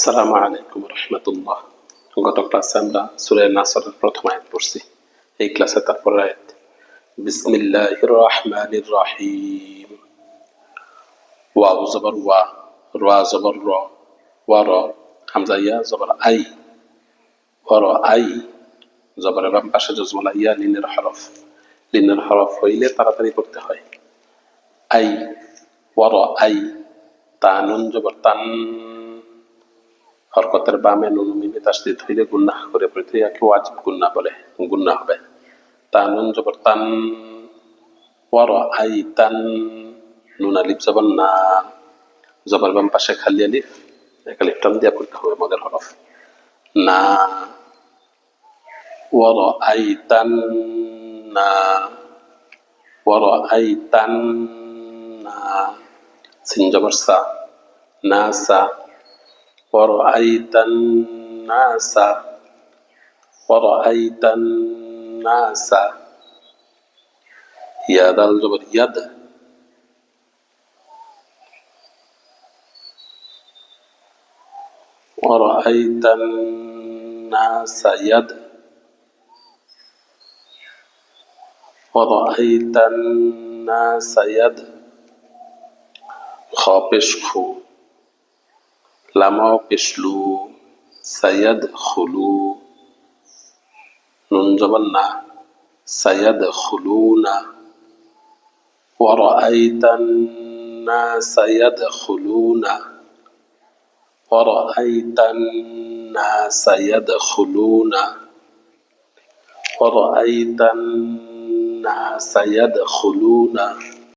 আসসালামু আলাইকুম রহমতুল্লাহ। গত ক্লাসে আমরা সূরা নাসরের প্রথম আয়াত পড়ছি। এই ক্লাসে তারপর আয়াত। বিসমিল্লাহির রহমানির রহিম। ওয়াও জবর ওয়া, রা জবর র, ওয়া র, হামজা ইয়া জবর আই, ওয়া র আই, জবরের বাম পাশে জজমলা ইয়া, লিনের হরফ। লিনের হরফ হইলে তাড়াতাড়ি করতে হয়। আই, ওয়া র আই, তানুন জবর তান, হরকতের বামে নুন মিমে তাসদীদ হইলে গুন্নাহ করে পড়তে ইয়াকে ওয়াজিব গুন্না বলে, গুন্না হবে। তানুন জবর তান, ওয়া রাআইতান, নুন আলিফ জবর না, জবর বাম পাশে খালি আলিফ, এক আলিফ টান দিয়া পড়তে হবে মদের হরফ না। ওয়া রাআইতান না, ওয়া রাআইতান না, সিন জবর সা, না সা, ورأيت الناس، ورأيت الناس، يا دال جبر يد، ورأيت الناس يد، ورأيت الناس يد، خابش خو، লামাও পেশলু, সাইয়াদ খুলু, নুন জবর না, সাইয়াদ খুলু না, ওয়ারাআইতান নাসা ইয়াদখুলুনা, ওয়ারাআইতান নাসা ইয়াদখুলুনা, ওয়ারাআইতান নাসা ইয়াদখুলুনা।